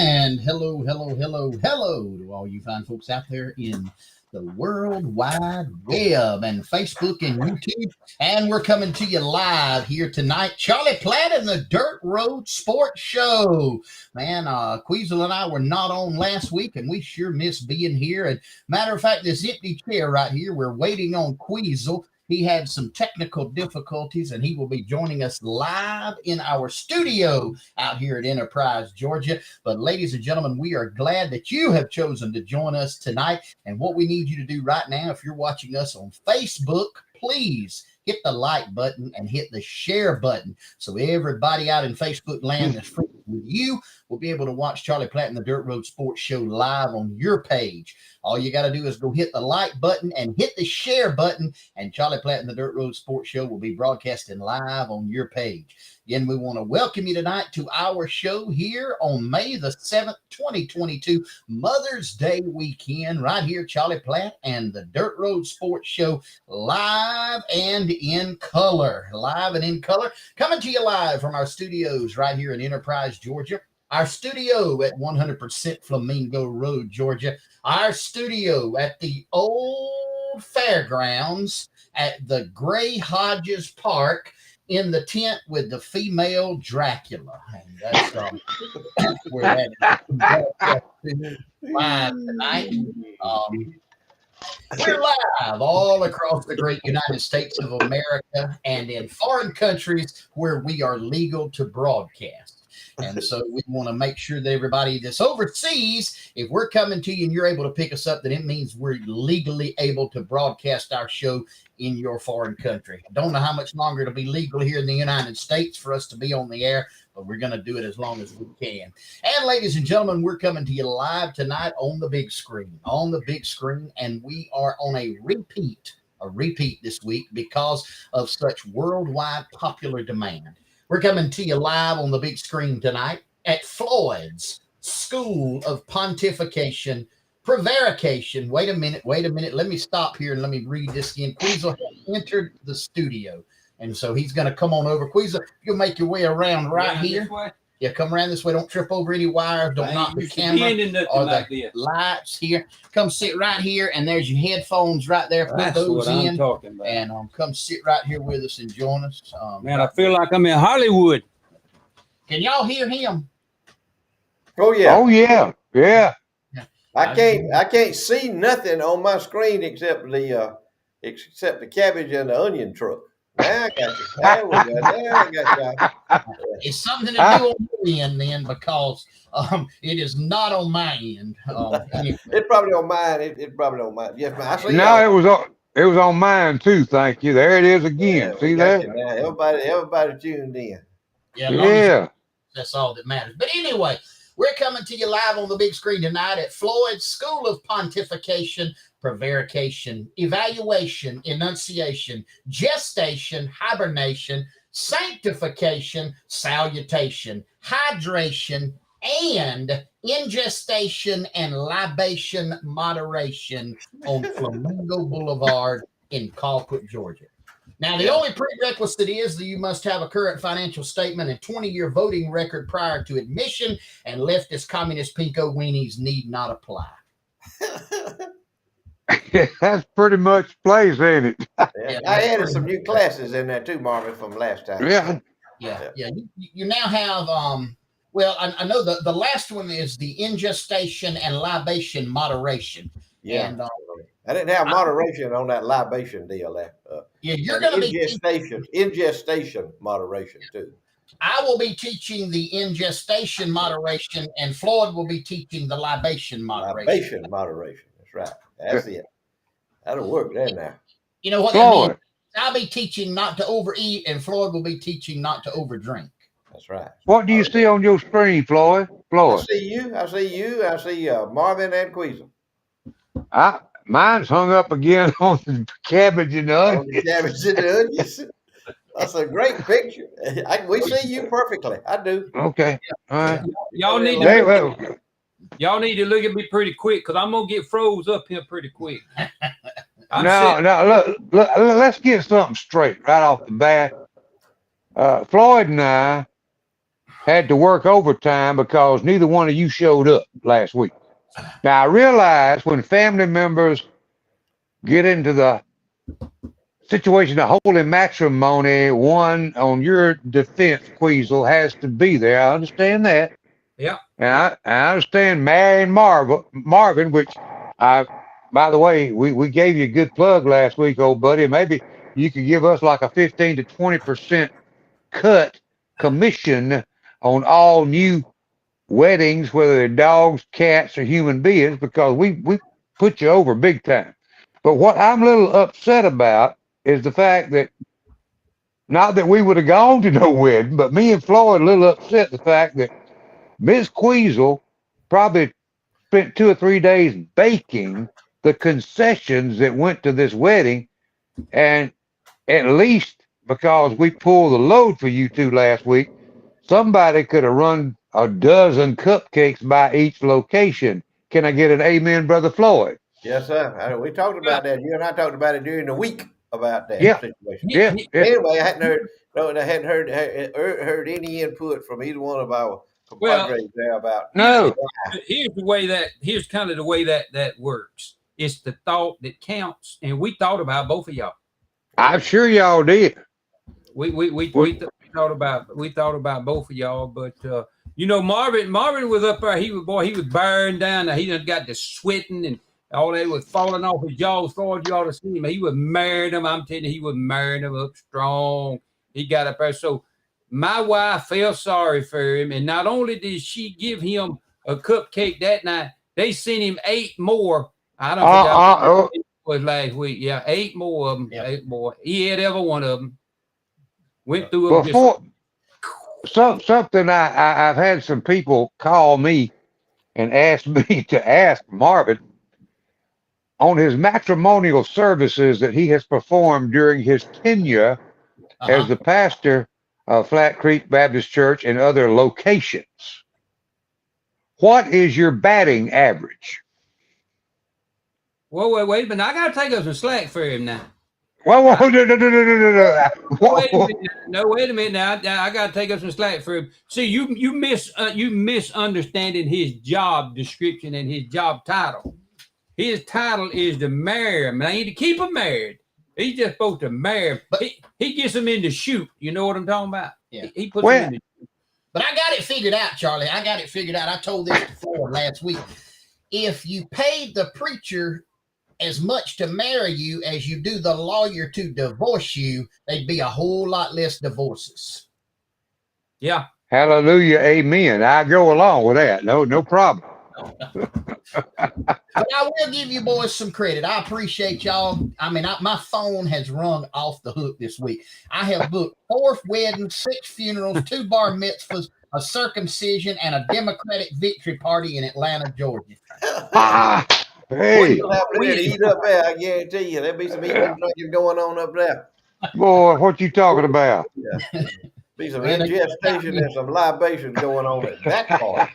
And hello to all you fine folks out there in the World Wide Web and Facebook and YouTube. And we're coming to you live here tonight. Charlie Platt and the Dirt Road Sports Show. Man, Queasel and I were not on last week, and we sure miss being here. And matter of fact, this empty chair right here, we're waiting on Queasel. He had some technical difficulties, and he will be joining us live in our studio out here at Enterprise, Georgia. But ladies and gentlemen, we are glad that you have chosen to join us tonight. And what we need you to do right now, if you're watching us on Facebook, please hit the like button and hit the share button so everybody out in Facebook land that's free with you will be able to watch Charlie Platt and the Dirt Road Sports Show live on your page. All you got to do is go hit the like button and hit the share button, and Charlie Platt and the Dirt Road Sports Show will be broadcasting live on your page. Again, we want to welcome you tonight to our show here on May the 7th, 2022, Mother's Day weekend, right here, Charlie Platt and the Dirt Road Sports Show, live and in color. Live and in color, coming to you live from our studios right here in Enterprise, Georgia. Our studio at 100% Flamingo Road, Georgia. Our studio at the old fairgrounds at the Gray Hodges Park in the tent with the female Dracula. And that's where that is live tonight. We're live all across the great United States of America and in foreign countries where we are legal to broadcast. And so we want to make sure that everybody that's overseas, if we're coming to you and you're able to pick us up, then it means we're legally able to broadcast our show in your foreign country. I don't know how much longer it'll be legal here in the United States for us to be on the air, but we're going to do it as long as we can. And ladies and gentlemen, we're coming to you live tonight on the big screen, and we are on a repeat this week because of such worldwide popular demand. We're coming to you live on the big screen tonight at Floyd's School of Pontification, Prevarication. Wait a minute. Let me stop here and let me read this again. Queasel entered the studio, and so he's going to come on over. Queasel, you'll make your way around right here. Yeah, come around this way. Don't trip over any wires. Don't knock the camera or the lights here. Come sit right here, and there's your headphones right there. Put those in, and come sit right here with us and join us. Man, I feel like I'm in Hollywood. Can y'all hear him? Oh yeah. Oh yeah. Yeah. I can't see nothing on my screen except the cabbage and the onion truck. Now I got you. There we go. There I got you. It's something to do on your end then, because it is not on my end. Anyway. It's probably on mine. It's probably on mine. Yes, I see. No, it was on mine too. Thank you. There it is again. Yeah, see that? Everybody tuned in. Yeah. That's all that matters. But anyway, we're coming to you live on the big screen tonight at Floyd's School of Pontification, Prevarication, Evaluation, Enunciation, Gestation, Hibernation, Sanctification, Salutation, Hydration, and Ingestation and Libation Moderation on Flamingo Boulevard in Colquitt, Georgia. Now, the only prerequisite is that you must have a current financial statement and 20-year voting record prior to admission, and leftist communist pinko weenies need not apply. That's pretty much plays, ain't it? Yeah, I added some new classes in there too, Marvin, from last time. Yeah. You now have, well, I know the last one is the ingestation and libation moderation. Yeah. And, I didn't have moderation on that libation deal there. You're going to be ingestation moderation too. I will be teaching the ingestation moderation, and Floyd will be teaching the libation moderation. Libation moderation. That's right. That's it. That'll work there now. You know what that means? I'll be teaching not to overeat, and Floyd will be teaching not to overdrink. That's right. What do you see on your screen, Floyd? I see you. I see Marvin and Queasel. Mine's hung up again on the cabbage and the onions. That's a great picture. We see you perfectly. I do. Okay. All right. Y'all need to look at me pretty quick, because I'm gonna get froze up here pretty quick. Look, let's get something straight right off the bat. Floyd and I had to work overtime because neither one of you showed up last week. Now I realize when family members get into the situation of holy matrimony, one on your defense, Queasel, has to be there. I understand that. Yeah. And I understand marrying Marvin, which by the way, we gave you a good plug last week, old buddy. Maybe you could give us like a 15 to 20% cut commission on all new weddings, whether they're dogs, cats, or human beings, because we put you over big time. But what I'm a little upset about is the fact that not that we would have gone to no wedding, but me and Floyd a little upset the fact that Miss Queasel probably spent 2 or 3 days baking the concessions that went to this wedding, and at least because we pulled the load for you two last week, somebody could have run a dozen cupcakes by each location. Can I get an amen, Brother Floyd? Yes, sir. We talked about that. You and I talked about it during the week about that situation. Yeah. Anyway, I hadn't heard any input from either one of our compadres there about. No. Here's kind of the way that works. It's the thought that counts, and we thought about both of y'all. I'm sure y'all did. We thought about both of y'all, but Marvin was up there. He was burned down. Now he done got the sweating and all that was falling off his jaws. Floyd, you ought to see him. He was marrying them. I'm telling you, he was marrying them up strong. He got up there. So my wife felt sorry for him, and not only did she give him a cupcake that night, they sent him 8 more. I don't know. It was last week. Yeah, 8 more of them. Yep. 8 more. He had every one of them. Went through something I've had some people call me and ask me to ask Marvin on his matrimonial services that he has performed during his tenure as the pastor of Flat Creek Baptist Church and other locations. What is your batting average? Well, wait a minute. I got to take up some slack for him now. No. Wait a minute now. I got to take up some slack for him. See, you misunderstanding his job description and his job title. His title is to marry him. Now, to keep him married. He's just supposed to marry him. But he gets them in the shoot. You know what I'm talking about? Yeah. He puts them in the shoot. But I got it figured out, Charlie. I got it figured out. I told this before last week. If you paid the preacher as much to marry you as you do the lawyer to divorce you, there'd be a whole lot less divorces. Yeah. Hallelujah. Amen. I go along with that. No problem. But I will give you boys some credit. I appreciate y'all. I mean, my phone has rung off the hook this week. I have booked 4 weddings, 6 funerals, 2 bar mitzvahs, a circumcision, and a Democratic victory party in Atlanta, Georgia. Hey. You'll have to eat up there, I guarantee you. There'll be some eating and drinking going on up there. Boy, what you talking about? Yeah. Be some ingestation and some libations going on at that part.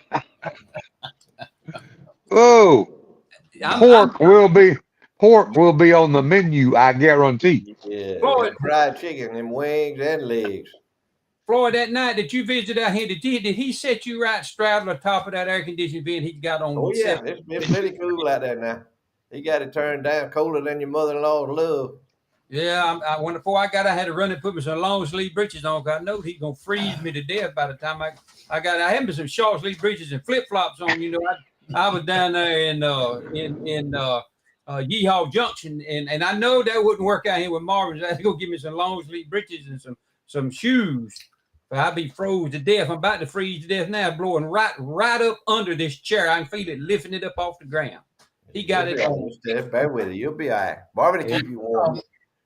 Oh, pork will be on the menu, I guarantee. Yeah, Floyd, fried chicken and wings and legs. Floyd, that night that you visited out here, did he set you right straddle the top of that air conditioning vent he got on? Oh yeah, it's pretty cool out there now. He got it turned down colder than your mother-in-law's love. Yeah, before I had to run and put me some long sleeve breeches on. Cause I know he's gonna freeze me to death by the time I had me some short sleeve breeches and flip flops on. You know, I was down there in Yeehaw Junction, and I know that wouldn't work out here with Marvin. I had to go give me some long sleeve breeches and some shoes. But I'd be froze to death. I'm about to freeze to death now, blowing right up under this chair. I can feel it lifting it up off the ground. He got it on. Bear with it. You'll be all right. Marvin will keep you warm.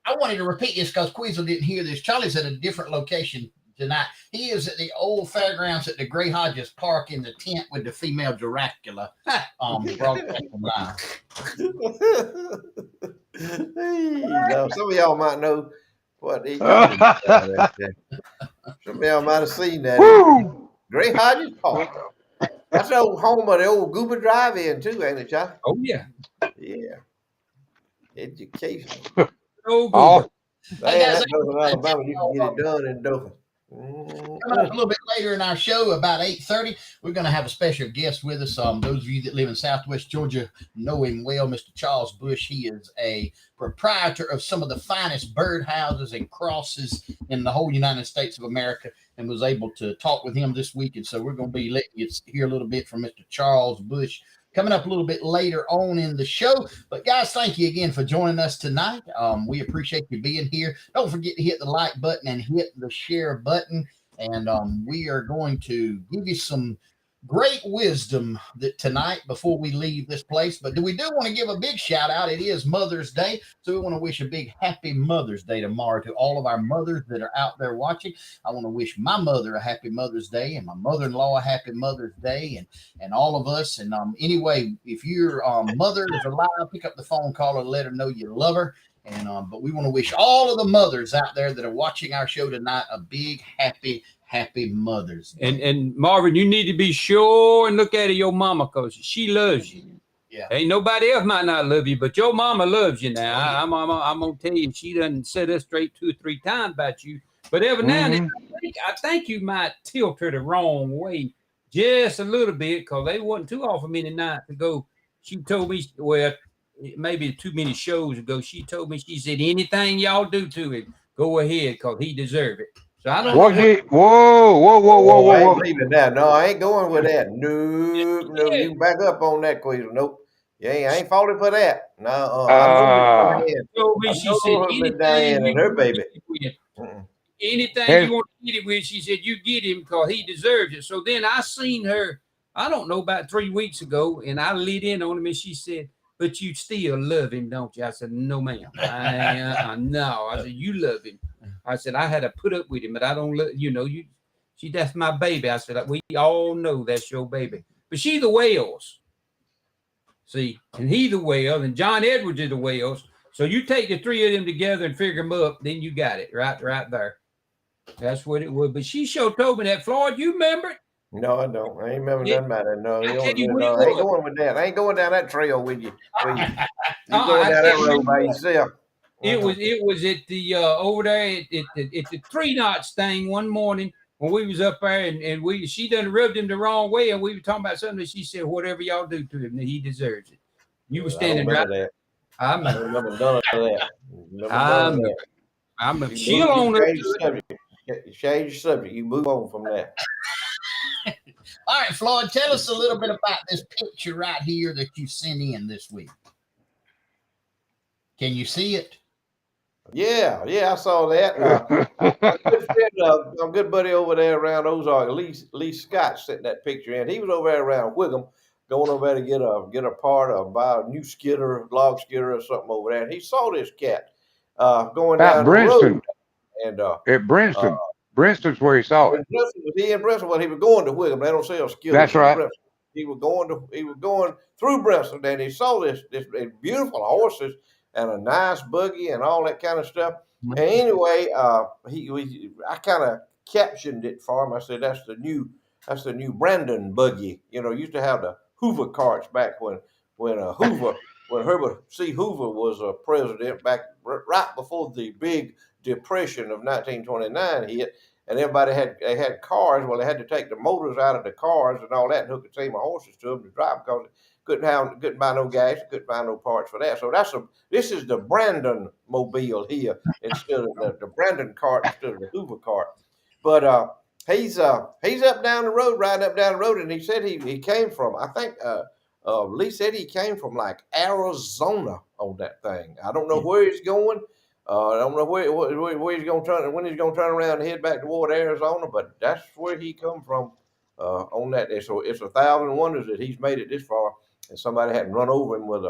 I wanted to repeat this because Queasel didn't hear this. Charlie's at a different location tonight. He is at the old fairgrounds at the Gray Hodges Park in the tent with the female Dracula. Broadcasting live. Some of y'all might know what he's talking about. Some of y'all might have seen that. Gray Hodges Park. That's the old home of the old Goober Drive-In too, ain't it, Charlie? Oh yeah. Yeah. Education. Oh, that's Dothan, Alabama. You can get it done in Dothan. Coming up a little bit later in our show, about 8:30, we're going to have a special guest with us. Those of you that live in Southwest Georgia know him well, Mr. Charles Bush. He is a proprietor of some of the finest birdhouses and crosses in the whole United States of America, and was able to talk with him this week. And so we're going to be letting you hear a little bit from Mr. Charles Bush coming up a little bit later on in the show. But guys, thank you again for joining us tonight. We appreciate you being here. Don't forget to hit the like button and hit the share button. And we are going to give you some great wisdom tonight before we leave this place. But we do want to give a big shout out. It is Mother's Day. So we want to wish a big happy Mother's Day tomorrow to all of our mothers that are out there watching. I want to wish my mother a happy Mother's Day and my mother-in-law a happy Mother's Day and all of us. And anyway, if your mother is alive, pick up the phone call and let her know you love her. And but we want to wish all of the mothers out there that are watching our show tonight a big happy Mother's Day. And Marvin, you need to be sure and look at your mama because she loves you. Yeah. Ain't nobody else might not love you, but your mama loves you now. I'm gonna tell you, she done said us straight 2 or 3 times about you. But every now and then, I think you might tilt her the wrong way just a little bit because they wasn't too often many nights ago. She told me, well, maybe too many shows ago, she told me, she said, anything y'all do to him, go ahead because he deserve it. So I don't know. Whoa. I ain't leaving that. No, I ain't going with that. No, you back up on that, Queasel. Nope. Yeah, I ain't falling for that. No, I know she said, Diane and her baby. Anything you want to get it with, she said, you get him because he deserves it. So then I seen her, I don't know, about 3 weeks ago, and I lit in on him, and she said, but you still love him, don't you? I said, no, ma'am. No. I said, you love him. I said, I had to put up with him, but I don't love, that's my baby. I said, we all know that's your baby. But she the Wales. See, and he the Wales, and John Edwards is the Wales. So you take the 3 of them together and figure them up, then you got it right there. That's what it was. But she sure told me that. Floyd, you remember it? No, I don't. I ain't remember nothing about that. No, I ain't going with that. I ain't going down that trail with you. You going down that road by yourself. It was at the over there at the 3 knots thing one morning when we was up there and she done rubbed him the wrong way and we were talking about something that she said, whatever y'all do to him, he deserves it. You were standing right there. I remember none of that. She'll own up to it. You change your subject. You move on from that. All right, Floyd, tell us a little bit about this picture right here that you sent in this week. Can you see it? Yeah, I saw that. My good buddy over there around Ozark, Lee Scott, sent that picture in. He was over there around Whigham, going over there to get a part of buy a new log skidder or something over there. And he saw this cat going down the road. And at Brinston. Brinston's where he saw it. Was he in Brinston? Well, he was going to Whigham. They don't sell skidders. That's right. He was going through Brinston, and he saw this beautiful horses and a nice buggy and all that kind of stuff. And anyway, I kind of captioned it for him. I said, that's the new Brandon buggy. Used to have the Hoover carts back when Herbert C. Hoover was a president back right before the big Depression of 1929 hit, and everybody had cars. Well, they had to take the motors out of the cars and all that and hook a team of horses to them to drive because couldn't buy no gas, couldn't buy no parts for that. So this is the Brandon mobile here instead of the Brandon cart instead of the Hoover cart. But he's up down the road, riding up down the road, and he said he came from, I think Lee said he came from like Arizona on that thing. I don't know where he's going. I don't know where he's going to turn, when he's going to turn around and head back toward Arizona, but that's where he come from on that. So it's 1,000 wonders that he's made it this far, and somebody hadn't run over him with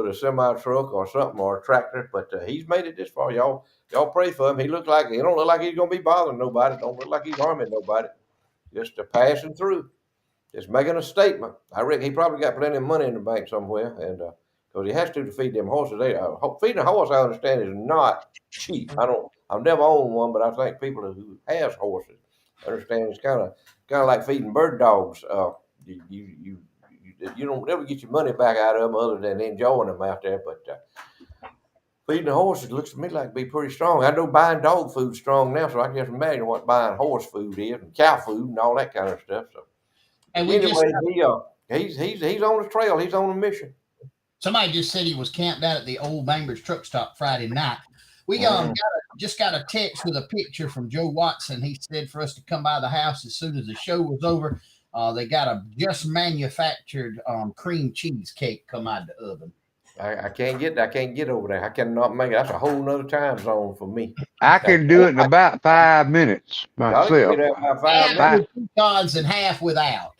a semi truck or something or a tractor. But he's made it this far. Y'all pray for him. He don't look like he's going to be bothering nobody. Don't look like he's harming nobody. Just passing through, just making a statement. I reckon he probably got plenty of money in the bank somewhere, and because he has to feed them horses. Feeding a horse, I understand, is not cheap. I've never owned one, but I think people who has horses understand it's kind of like feeding bird dogs. You don't ever get your money back out of them other than enjoying them out there. But feeding the horses looks to me like be pretty strong. I know buying dog food strong now, so I can just imagine what buying horse food is and cow food and all that kind of stuff. So And we anyway, just he's on the trail. He's on a mission. somebody just said he was camped out at the old Bainbridge truck stop Friday night. We just got a text with a picture from Joe Watson. He said for us to come by the house as soon as the show was over. They got a just manufactured cream cheese cake come out of the oven. I can't get over there. I cannot make it. That's a whole nother time zone for me. I can do it in about 5 minutes Y'all can myself. get there about 5 Half minutes. with pecans and half without.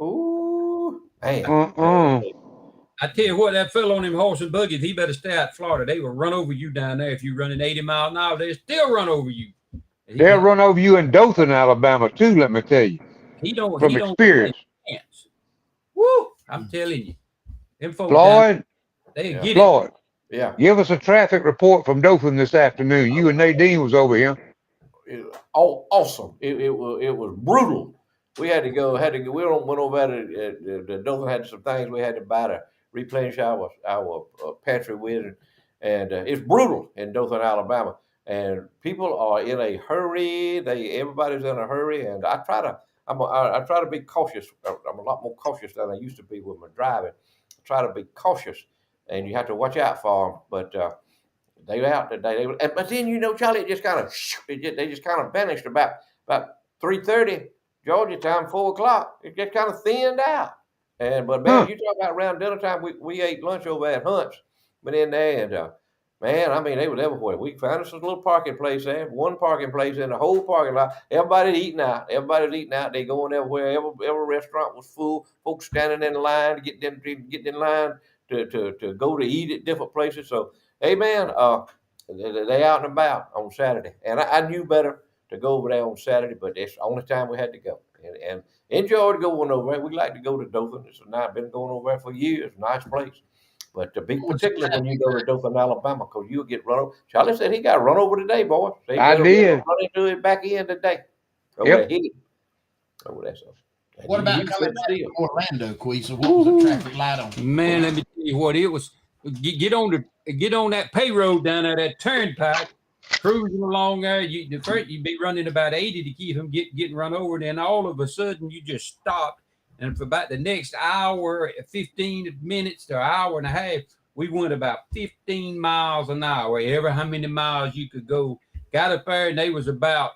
Ooh, man. I tell you what, that fellow on them horse and buggies, he better stay out of Florida. They will run over you down there if you're running 80 miles an hour. They'll still run over you. They'll run over you in Dothan, Alabama, too. Let me tell you, from experience. Woo! I'm telling you, them folks Floyd, they get Floyd, Yeah. give us a traffic report from Dothan this afternoon. You and Nadine was over here. Awesome. It was brutal. We had to go. We went over there to Dothan. Had some things we had to buy to replenish our pantry with, and it's brutal in Dothan, Alabama. And people are in a hurry. Everybody's in a hurry, and I try to be cautious. I'm a lot more cautious than I used to be with my driving. I try to be cautious, and you have to watch out for them. But they were out today. But then Charlie, they just kind of vanished about 3:30 Georgia time, 4:00. It just kind of thinned out. But man, you talk about around dinner time. We ate lunch over at Hunt's, went in there, and man, I mean, they was everywhere. We found us a little parking place there, one parking place in the whole parking lot. Everybody's eating out. They going everywhere. Every restaurant was full. Folks standing in line, getting in line to go to eat at different places. So, hey, man, they out and about on Saturday. And I knew better to go over there on Saturday, but it's the only time we had to go. And enjoyed going over there. We like to go to Dothan. I've been going over there for years. Nice place. But to be particular when you go to Dothan, Alabama, because you'll get run over. Charlie said he got run over today, boy. I did. Run into it back in today. Yep. Over there, so. What about coming back to Orlando, Queesa? What was the traffic light on? Man, let me tell you what it was. Get on that pay road down there, that turnpike, cruising along there. You'd be running about 80 to keep them getting run over. Then all of a sudden you just stop. And for about the next hour, 15 minutes to an hour and a half, we went about 15 miles an hour, how many miles you could go. Got up there, and they was about,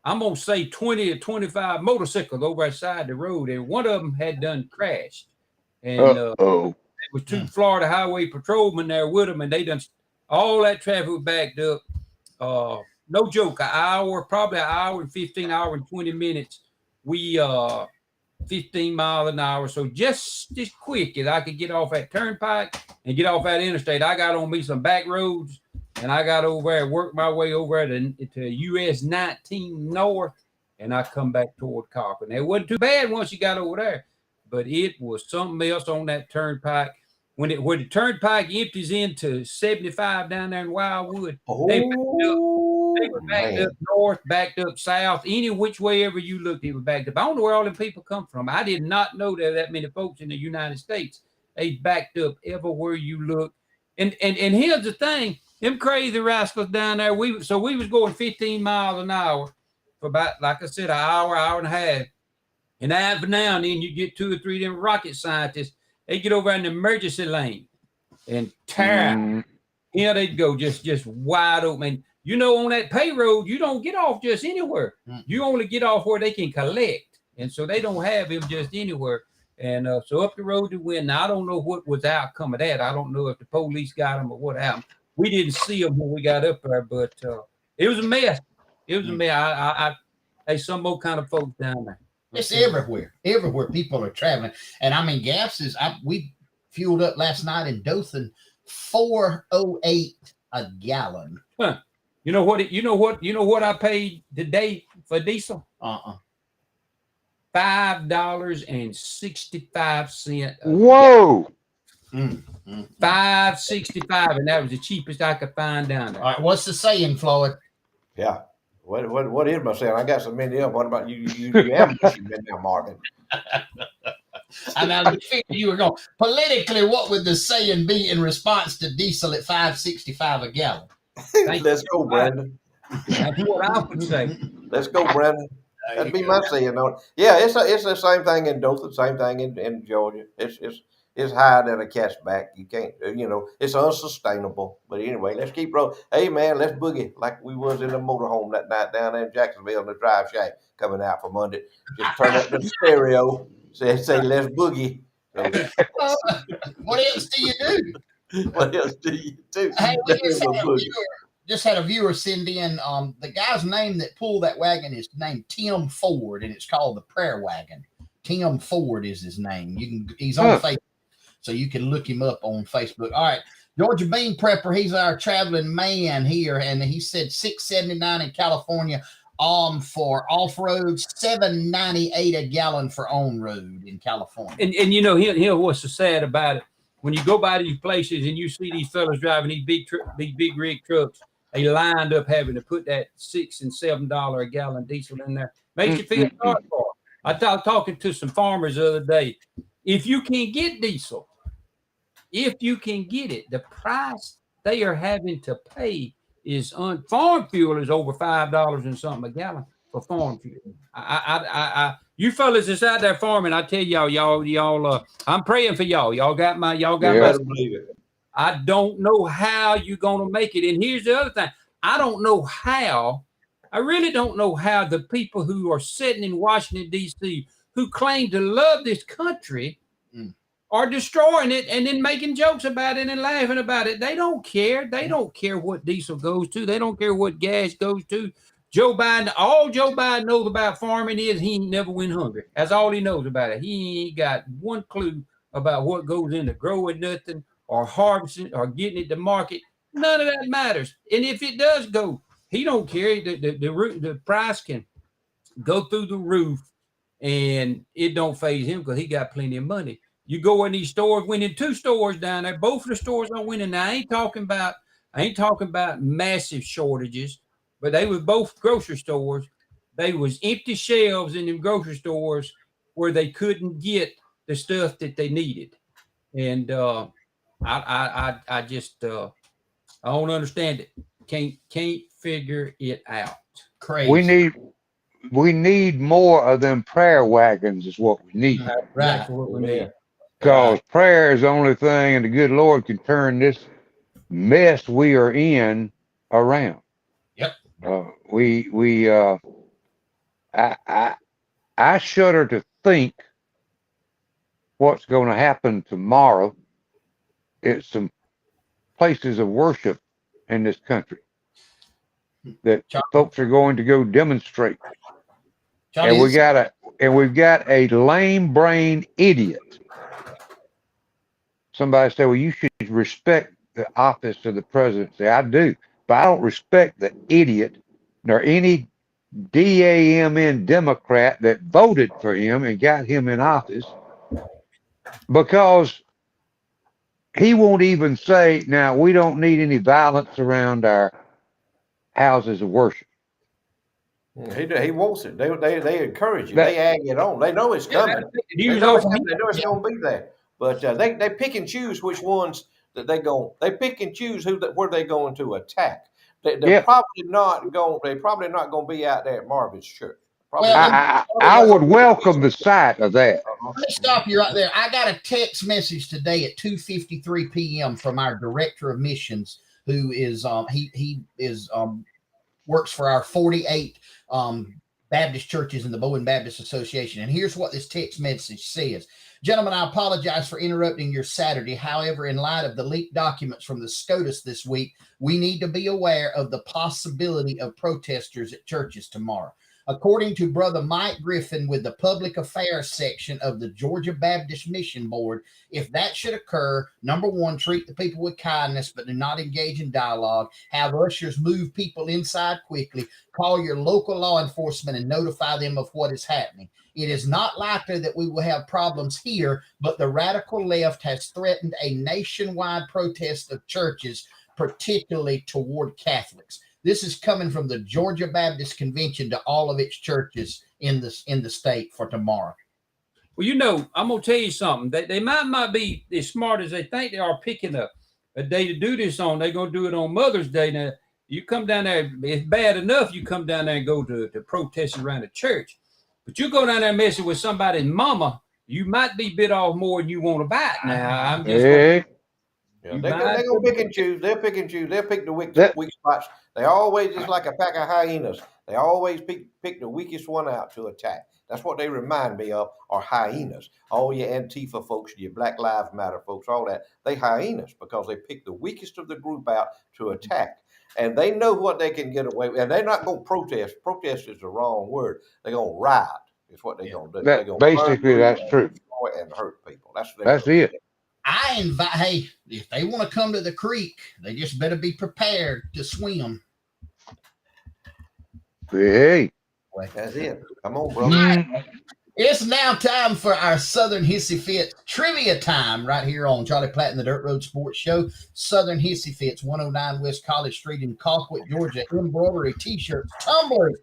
I'm going to say 20 or 25 motorcycles over outside the road, and one of them had done crashed. And there was two Florida Highway patrolmen there with them, and they done, all that traffic was backed up. No joke, probably an hour and 15, hour and 20 minutes. We 15 miles an hour. So just as quick as I could get off that turnpike and get off that interstate, I got on me some back roads, and I got over there, worked my way over to US 19 North, and I come back toward Cochran. It wasn't too bad once you got over there, but it was something else on that turnpike. Where the turnpike empties into 75 down there in Wildwood, they were backed up north, backed up south, any which way ever you looked, they were backed up. I don't know where all them people come from. I did not know there were that many folks in the United States. They backed up everywhere you look. And here's the thing, them crazy rascals down there, we was going 15 miles an hour for about, like I said, an hour and a half. And every now and then you get 2 or 3 of them rocket scientists, they get over in the emergency lane and tear. Here they'd go just wide open. On that pay road, you don't get off just anywhere. You only get off where they can collect. And so they don't have him just anywhere. And so up the road to win. Now, I don't know what was the outcome of that. I don't know if the police got him or what happened. We didn't see him when we got up there, but it was a mess. It was a mess. There's some more kind of folks down there. It's everywhere. Everywhere people are traveling. And I mean, gas we fueled up last night in Dothan, $4.08 a gallon. Huh. You know what I paid today for diesel? $5.65. Whoa. $5.65, and that was the cheapest I could find down there. All right, what's the saying, Floyd? Yeah. What is my saying? I got so many of them. What about you? You have been now, Marvin. And I figured you were going, politically, what would the saying be in response to diesel at $5.65 a gallon? Let's go, Brandon. That's what I would say. Let's go, Brandon. That'd be my saying on it. Yeah, it's the same thing in Dothan, same thing in Georgia. It's higher than a cashback. You can't, it's unsustainable. But anyway, let's keep rolling. Hey man, let's boogie like we was in the motorhome that night down there in Jacksonville in the drive shack coming out from under it. Just turn up the stereo, say let's boogie. So, What else do you do? what else do you do? Hey, just had a viewer send in the guy's name that pulled that wagon is named Tim Ford, and it's called the Prayer Wagon. Tim Ford is his name. He's on Facebook, so you can look him up on Facebook. All right, Georgia Bean Prepper, he's our traveling man here, and he said $6.79 in California for off road, $7.98 a gallon for on road in California. And here what's so sad about it, when you go by these places and you see these fellas driving these big rig trucks, they lined up having to put that $6 and $7 a gallon diesel in there. Makes you feel sorry for it. I was talking to some farmers the other day. If you can get diesel, if you can get it, the price they are having to pay is farm fuel is over $5 and something a gallon for farm fuel. You fellas that's out there farming, I tell y'all, I'm praying for y'all. Y'all got my. I don't know how you're gonna make it. And here's the other thing: I really don't know how the people who are sitting in Washington D.C. who claim to love this country are destroying it and then making jokes about it and laughing about it. They don't care. They don't care what diesel goes to. They don't care what gas goes to. All Joe Biden knows about farming is he ain't never went hungry. That's all he knows about it. He ain't got one clue about what goes into growing nothing or harvesting or getting it to market. None of that matters. And if it does go, he don't care. The price can go through the roof and it don't faze him because he got plenty of money. You go in these stores, went in 2 stores down there. Both of the stores are winning. Now I ain't talking about massive shortages, but they was both grocery stores. They was empty shelves in them grocery stores where they couldn't get the stuff that they needed. And I just I don't understand it. Can't figure it out. Crazy. We need more of them prayer wagons is what we need. Right. That's what we need. Because prayer is the only thing, and the good Lord can turn this mess we are in around. Yep. I shudder to think what's going to happen tomorrow at some places of worship in this country that folks are going to go demonstrate. And we've got a lame brain idiot. Somebody said, well, you should respect the office of the presidency. I do, but I don't respect the idiot nor any DAMN Democrat that voted for him and got him in office, because he won't even say, now, we don't need any violence around our houses of worship. He wants it. They encourage you. They egg it on. They know it's coming. They know it's going to be there. But they pick and choose which ones that they pick and choose where they're going to attack. They're probably not going to be out there at Marvin's church. I would welcome the sight of that. Let me stop you right there. I got a text message today at 2:53 p.m. from our director of missions, who is he works for our 48 Baptist churches in the Bowen Baptist Association. And here's what this text message says. Gentlemen, I apologize for interrupting your Saturday. However, in light of the leaked documents from the SCOTUS this week, we need to be aware of the possibility of protesters at churches tomorrow. According to Brother Mike Griffin with the Public Affairs section of the Georgia Baptist Mission Board, if that should occur, number one, treat the people with kindness, but do not engage in dialogue. Have ushers move people inside quickly. Call your local law enforcement and notify them of what is happening. It is not likely that we will have problems here, but the radical left has threatened a nationwide protest of churches, particularly toward Catholics. This is coming from the Georgia Baptist Convention to all of its churches in the state for tomorrow. Well, you know, I'm gonna tell you something. They might not be as smart as they think they are picking a day to do this on. They're gonna do it on Mother's Day. Now, you come down there, it's bad enough you come down there and go to protest around the church. But you go down there messing with somebody's mama, you might be bit off more than you want to bite. Now, I'm just Hey, Yeah, they're gonna pick and choose. They'll pick and choose. They'll pick the weak that spots. They always just like a pack of hyenas. They always pick the weakest one out to attack. That's what they remind me of, are hyenas. All your Antifa folks, your Black Lives Matter folks, all that, they hyenas because they pick the weakest of the group out to attack. And they know what they can get away with. And they're not going to protest. Protest is the wrong word. They're going to riot. Is what they're going to do. They're going to basically that's true. destroy and hurt people. That's it. I invite, hey, if they want to come to the creek, they just better be prepared to swim. Hey. That's it. Come on, brother. Mm. It's now time for our Southern Hissy Fits trivia time right here on Charlie Platt and the Dirt Road Sports Show. Southern Hissy Fits, 109 West College Street in Colquitt, Georgia. Embroidery, t-shirts, tumblers,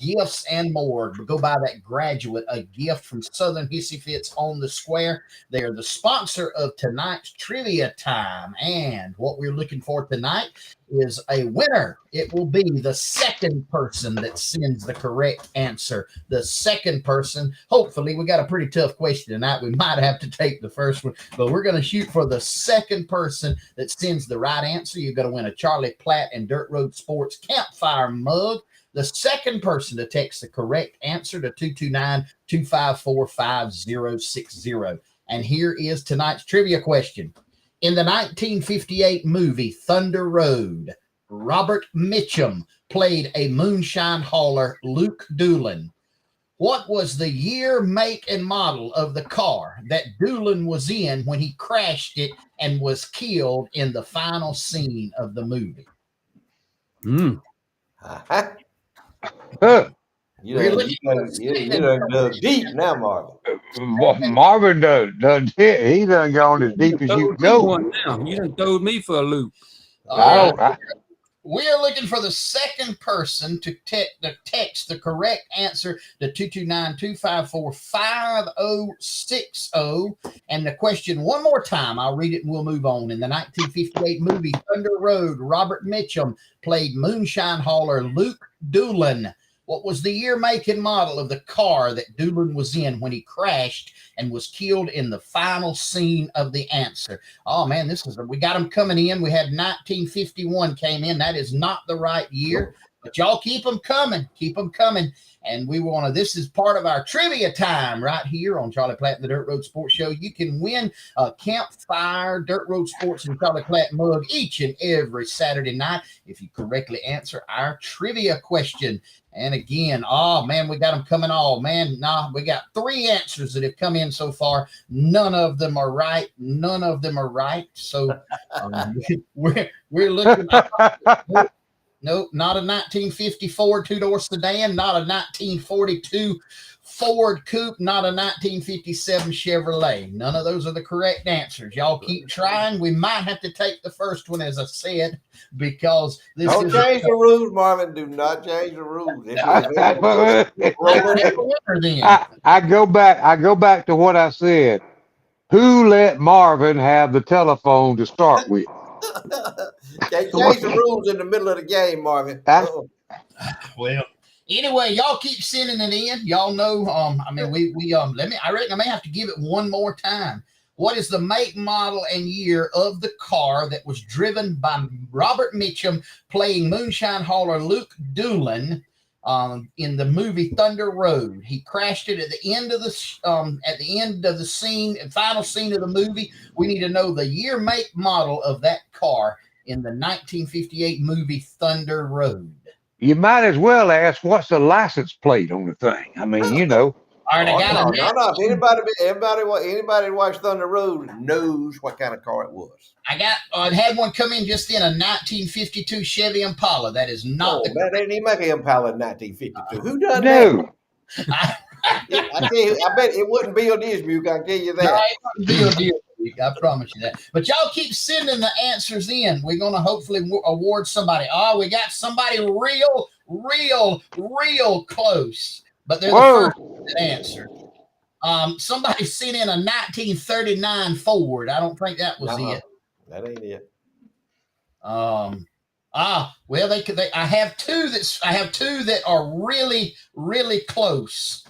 gifts, and more. Go buy that graduate a gift from Southern Hissy Fits on the Square. They are the sponsor of tonight's trivia time. And what we're looking for tonight is a winner. It will be the second person that sends the correct answer. The second person. Hopefully, we got a pretty tough question tonight. We might have to take the first one, but we're going to shoot for the second person that sends the right answer. You're going to win a Charlie Platt and Dirt Road Sports campfire mug. The second person to text the correct answer to 229-254-5060. And here is tonight's trivia question. In the 1958 movie Thunder Road, Robert Mitchum played a moonshine hauler, Luke Doolin. What was the year, make, and model of the car that Doolin was in when he crashed it and was killed in the final scene of the movie? Uh-huh. Huh. You done dug deep now, Marvin. Marvin done he done gone as deep as you can go. You done throwed me for a loop. We are looking for the second person to text the correct answer to 229-254-5060. And the question one more time, I'll read it and we'll move on. In the 1958 movie Thunder Road, Robert Mitchum played moonshine hauler Luke Doolin. What was the year, make, and model of the car that Doolin was in when he crashed and was killed in the final scene of the answer? Oh, man, we got them coming in. We had 1951 came in. That is not the right year, but y'all keep them coming. Keep them coming. And this is part of our trivia time right here on Charlie Platt and the Dirt Road Sports Show. You can win a campfire Dirt Road Sports and Charlie Platt mug each and every Saturday night if you correctly answer our trivia question. And again, oh man, we got them coming all. Man, we got 3 answers that have come in so far. None of them are right. So we're looking. Nope, not a 1954 two-door sedan, not a 1942 Ford Coupe, not a 1957 Chevrolet. None of those are the correct answers. Y'all keep trying. We might have to take the first one, as I said, because this Don't change the rules, Marvin. Do not change the rules. I go back to what I said. Who let Marvin have the telephone to start with? Can't change the rules in the middle of the game, Marvin. Well, anyway, y'all keep sending it in. Y'all know, I reckon I may have to give it one more time. What is the make, model, and year of the car that was driven by Robert Mitchum playing moonshine hauler Luke Doolin in the movie Thunder Road? He crashed it at the end of the final scene of the movie. We need to know the year, make, model of that car in the 1958 movie Thunder Road. You might as well ask what's the license plate on the thing. I mean, you know. All right, no. Anybody watch Thunder Road knows what kind of car it was. I had one come in just in, a 1952 Chevy Impala. That is not. They didn't even make an Impala in 1952. Who done that? I tell you, I bet it wouldn't Bill Dismuke. I can tell you that. No, it wasn't Bill Dismuke. I promise you that. But y'all keep sending the answers in. We're going to hopefully award somebody. Oh, we got somebody real close. But they're the first that answered. Somebody sent in a 1939 Ford. I don't think that was it. That ain't it. Well, I have two that are really, really close.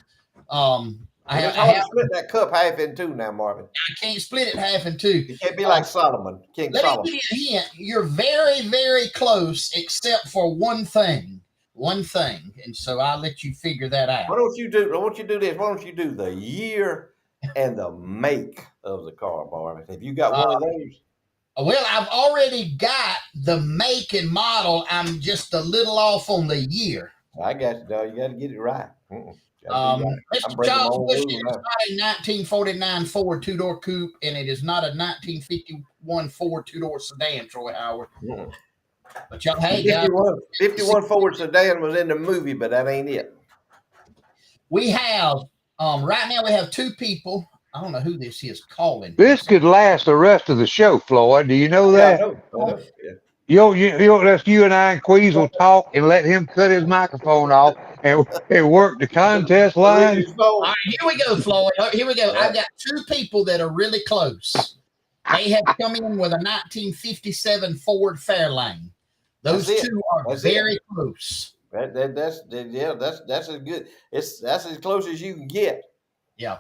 I have split that cup half in two now, Marvin. I can't split it half in two. You can't be like Solomon, King Solomon. Let me give you a hint. You're very, very close, except for one thing. And so I'll let you figure that out. Why don't you do this? Why don't you do the year and the make of the car, Marvin? Have you got one of those? Well, I've already got the make and model. I'm just a little off on the year. I got you, dog. You got to get it right. Mr. Charles Bush is not a 1949 Ford two-door coupe, and it is not a 1951 Ford two-door sedan, Troy Howard. But y'all, hey, 51 Ford sedan was in the movie, but that ain't it. We have right now. We have two people. I don't know who this is calling. This could last the rest of the show, Floyd. Do you know that? Yeah, I know. Yeah. You let you and I and Queasel talk and let him cut his microphone off and work the contest line. All right, here we go, Floyd. Here we go. Yeah. I've got two people that are really close. They have come in with a 1957 Ford Fairlane. Those two are very close. That's as good. That's as close as you can get. Yeah.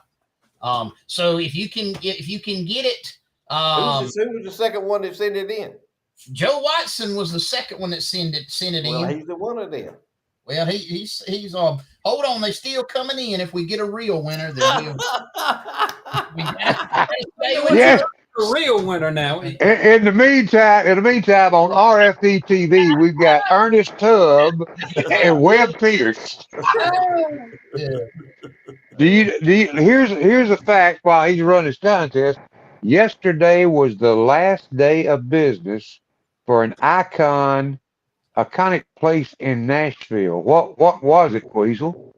So if you can get it. Who was the second one that sent it in? Joe Watson was the second one that sent it Well, in. he's the one of them. Well, he's hold on, they're still coming in. If we get a real winner, then we'll yes. A real winner now. In the meantime, on RFD TV, we've got Ernest Tubb and Webb Pierce. Yeah. Here's a fact while he's running his contest. Yesterday was the last day of business for an iconic place in Nashville. What was it, Queasel?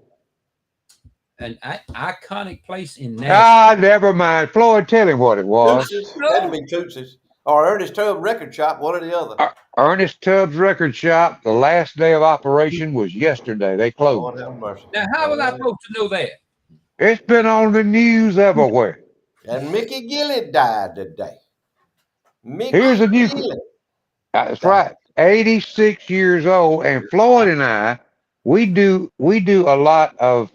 An iconic place in Nashville. Never mind. Floyd, tell him what it was. That'd be Tootsie's. Or Ernest Tubb Record Shop, one or the other. Ernest Tubb's Record Shop, the last day of operation was yesterday. They closed. Now, how was I supposed to know that? It's been on the news everywhere. And Mickey Gillett died today. Here's a new. That's right. 86 years old. And Floyd and I, we do a lot of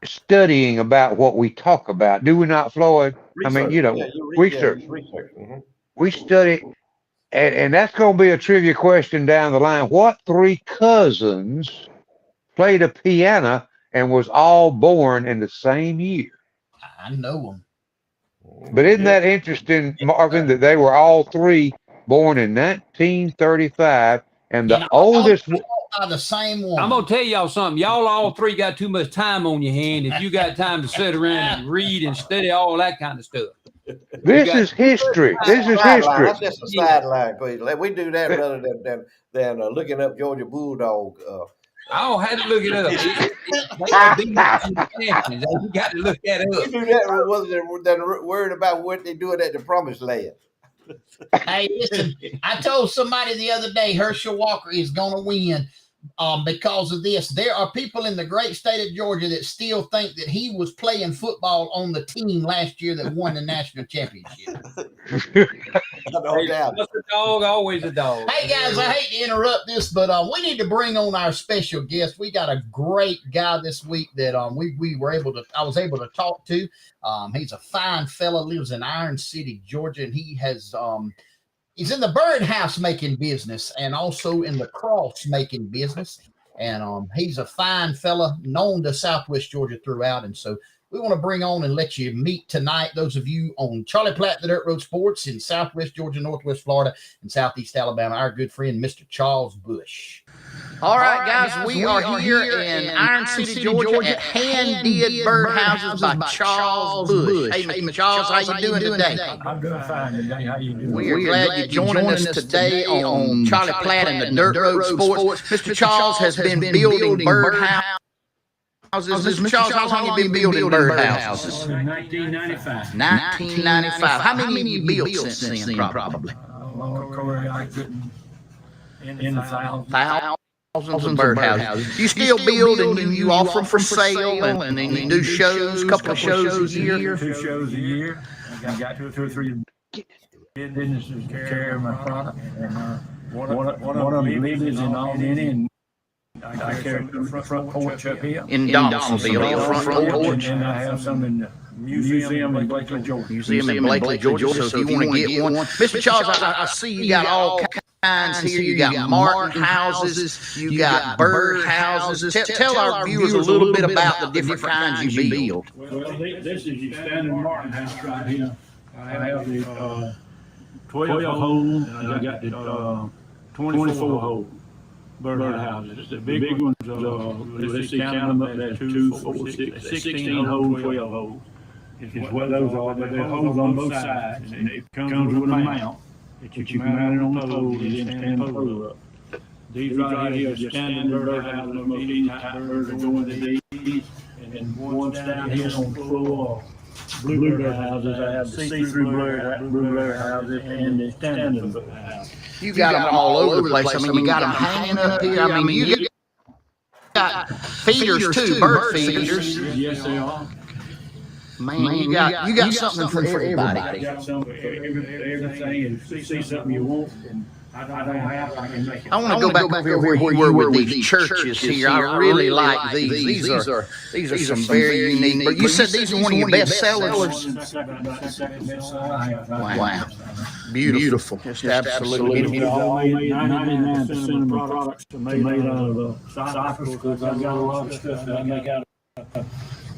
studying about what we talk about. Do we not, Floyd? Research. I mean, research. Mm-hmm. We study, and that's going to be a trivia question down the line. What three cousins played a piano and was all born in the same year? I know them. But isn't that interesting, Marvin, that they were all three born in 1935, and the oldest are the same one. I'm gonna tell y'all something. Y'all all three got too much time on your hand. If you got time to sit around and read and study all that kind of stuff. This is history. This is history. That's just a sideline, please. We do that rather than looking up Georgia Bulldog. I don't have to look it up. You got to look that up. We do that rather than worried about what they're doing at the Promised Land. Hey, listen, I told somebody the other day Herschel Walker is going to win because of this. There are people in the great state of Georgia that still think that he was playing football on the team last year that won the national championship. No doubt. Just a dog, always a dog. Hey, guys, I hate to interrupt this, but we need to bring on our special guest. We got a great guy this week that I was able to talk to. He's a fine fella, lives in Iron City, Georgia, and he has he's in the birdhouse making business and also in the cross making business. And he's a fine fella known to Southwest Georgia throughout. And so we want to bring on and let you meet tonight those of you on Charlie Platt, the Dirt Road Sports in Southwest Georgia, Northwest Florida, and Southeast Alabama, our good friend, Mr. Charles Bush. All right, guys, we are here in Iron City, Georgia at Hand-Did Birdhouses by Charles Bush. Hey, Mr. Charles, how you doing today? I'm doing fine today. How you doing? We are glad you're joining us today on Charlie Platt and the Dirt Road Sports. Mr. Charles has been building birdhouses. Mr. Charles, how long have you been building birdhouses? 1995. 1995. How many have you built since then, probably? In the thousands. thousands of birdhouses. You still build and you offer them for sale, and then you do shows, couple of shows a year. 2 shows a year. I got 2 or 3 businesses carry my product, and one of them lives in Albany, and I carry the front porch up here. In Donaldsonville, front porch. And I have some in the museum in Blakely, Georgia. Museum in Blakely, Georgia. So if you want to get one, Mr. Charles, I see you got all kinds here. You got martin houses, you got bird houses. Tell our viewers a little bit about the different kinds you build. Well, this is your standard martin house right here. I have the 12 hole, and I got the 24 hole bird houses. The big ones, let's see, count them up, that's 2, 4, 6, 16 hole, 12 holes. Is what those are, but they're holes on both sides, and it comes with a mount that you can mount it on the pole and then stand the pole up. These right here are standard bird houses. Most of these type birds are going to these, and then ones down here on the floor. Bluebird houses. I have the see-through bluebird houses and the standard bird houses. You got them all over the place. I mean, you got them hanging up here. I mean, you got feeders too, bird feeders. Yes, they are. Man, you got something for everybody. I got something for everything, and if you see something you want, and I don't have, I can make it. I want to go back over here where you were with these churches here. I really like these. These are some very unique. But you said these are one of your best sellers. Wow, beautiful, just absolutely beautiful. 99% of my products are made out of cypress, because I've got a lot of stuff that I make out of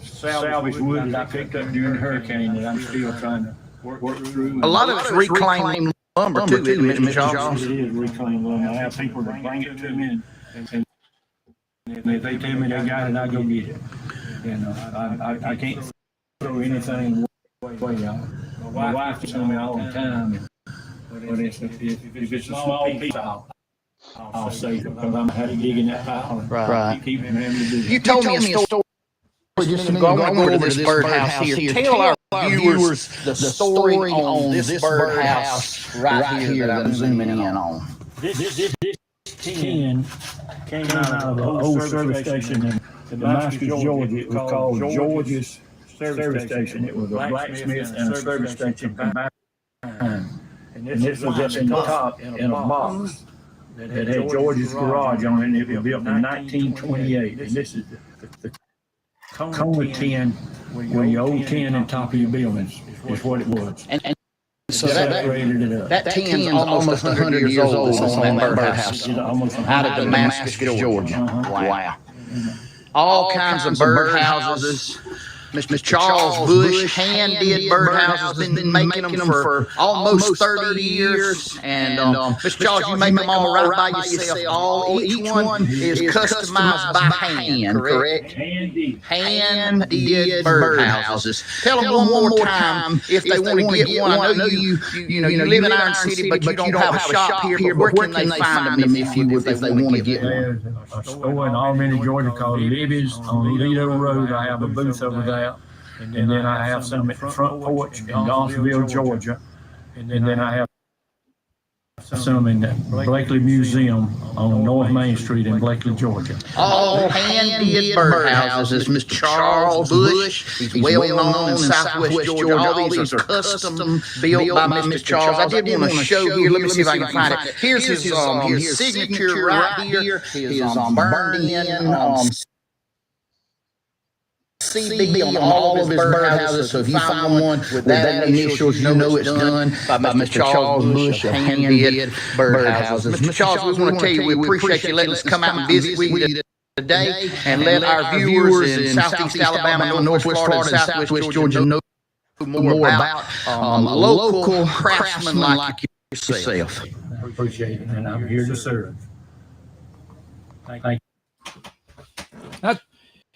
salvage wood that I picked up during the hurricane that I'm still trying to work through. A lot of it's reclaimed lumber too, Mr. Charles. It is reclaimed lumber. I have people that bring it to me, and if they tell me they got it, I go get it. You know, I can't throw anything away, y'all. My wife tells me all the time, but if it's a small piece, I'll save it, because I'm had to dig in that pile. Right. Keep having to do that. You told me a story just a minute ago. I want to go over this birdhouse here. Tell our viewers the story on this birdhouse right here that I'm zooming in on. This tin came out of an old service station in Damascus, Georgia. It was called Georgia's Service Station. It was a blacksmith and a service station combined. And this was up in the top in a box that had Georgia's garage on it, and it was built in 1928. And this is the cone tin, where your old tin on top of your buildings is what it was. And so that tin's almost 100 years old on that birdhouse out of Damascus, Georgia. Wow. All kinds of birdhouses. Mr. Charles Bush hand-did birdhouses, been making them for almost 30 years. And Mr. Charles, you make them all right by yourself. Each one is customized by hand, correct? Hand-did birdhouses. Tell them one more time if they want to get one. I know you live in Iron City, but you don't have a shop here. But where can they find them if they want to get one? There's a store in Albany, Georgia called Libby's on Lido Road. I have a booth over there. And then I have some at the front porch in Donaldsonville, Georgia. And then I have some in the Blakely Museum on North Main Street in Blakely, Georgia. All hand-did birdhouses. Mr. Charles Bush, he's well known in Southwest Georgia. All these are custom built by Mr. Charles. I did want to show here. Let me see if I can find it. Here's his signature right here. His burned-in CB on all of his birdhouses. So if you find one with that initials, you know it's done by Mr. Charles Bush of hand-did birdhouses. Mr. Charles, we want to tell you we appreciate you letting us come out and visit with you today, and let our viewers in Southeast Alabama, Northwest Florida, and Southwest Georgia know more about a local craftsman like yourself. I appreciate it, and I'm here to serve. Thank you.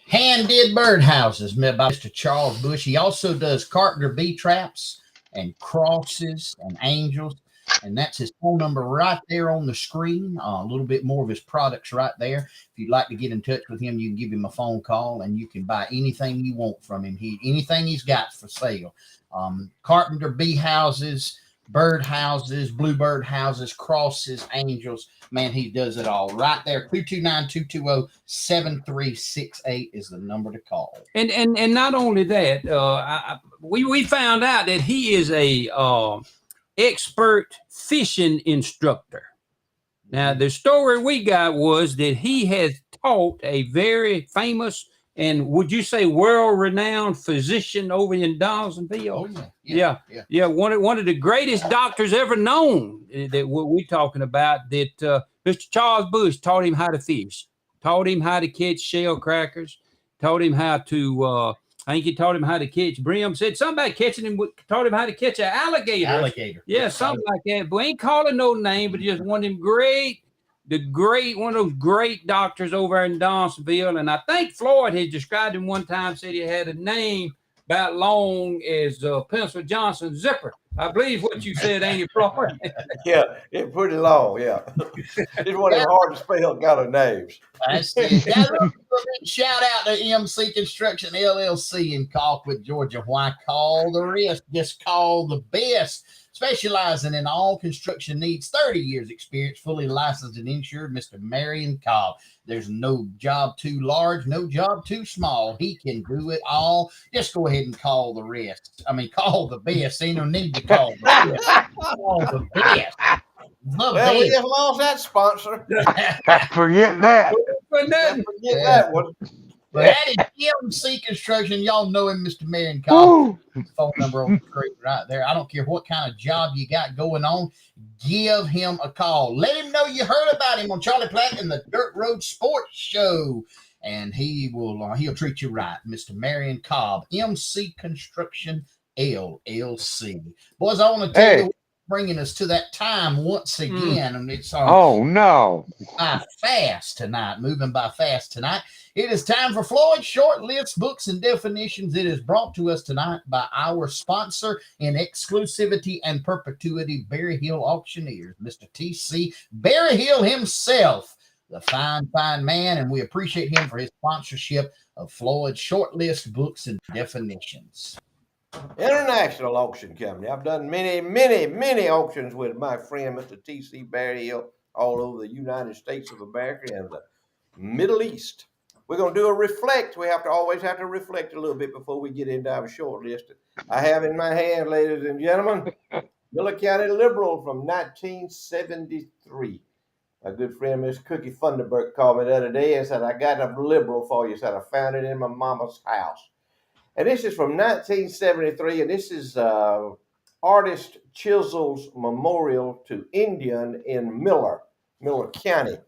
Hand-did birdhouses made by Mr. Charles Bush. He also does carpenter bee traps and crosses and angels. And that's his phone number right there on the screen. A little bit more of his products right there. If you'd like to get in touch with him, you can give him a phone call and you can buy anything you want from him. Anything he's got for sale. Carpenter bee houses, bird houses, bluebird houses, crosses, angels. Man, he does it all right there. 229-220-7368 is the number to call. And not only that, we found out that he is a expert fishing instructor. Now, the story we got was that he has taught a very famous and would you say world-renowned physician over in Donaldsonville? Oh yeah, yeah. One of the greatest doctors ever known. That what we're talking about. That Mr. Charles Bush taught him how to fish, taught him how to catch shell crackers, taught him how to. I think he taught him how to catch brim. Said somebody catching him taught him how to catch an alligator. Alligator. Yeah, something like that. But we ain't calling no name, but just one of them one of those great doctors over in Donaldsonville. And I think Floyd had described him one time, said he had a name about long as Pencil Johnson's zipper. I believe what you said, ain't it, Floyd? Yeah, it's pretty long. Yeah, it's one of them hard to spell kind of names. That's it. Got a big shout out to MC Construction LLC in Colquitt, Georgia. Why call the rest? Just call the best. Specializing in all construction needs, 30 years experience, fully licensed and insured, Mr. Marion Cobb. There's no job too large, no job too small. He can do it all. Just go ahead and call the rest. I mean, call the best. Ain't no need to call the best. Call the best. Well, we just lost that sponsor. Forget that. Forget that one. But that is MC Construction. Y'all know him, Mr. Marion Cobb. Phone number on the screen right there. I don't care what kind of job you got going on. Give him a call. Let him know you heard about him on Charlie Platt and the Dirt Road Sports Show. And he'll treat you right. Mr. Marion Cobb, MC Construction LLC. Boys, I want to tell you, bringing us to that time once again. And it's no. By fast tonight, moving by fast tonight. It is time for Floyd's Short Lists, Books, and Definitions. It is brought to us tonight by our sponsor in exclusivity and perpetuity, Berry Hill Auctioneers, Mr. T.C. Berry Hill himself, the fine man, and we appreciate him for his sponsorship of Floyd's Short List, Books, and Definitions. International auction company. I've done many auctions with my friend, Mr. T.C. Berry Hill, all over the United States of America and the Middle East. We're going to do a reflect. We always have to reflect a little bit before we get into our short list. I have in my hand, ladies and gentlemen, Miller County Liberal from 1973. My good friend, Miss Cookie Funderburk, called me the other day and said, I got a Liberal for you. Said, I found it in my mama's house. And this is from 1973, and this is Artist Chisel's Memorial to Indian in Miller County.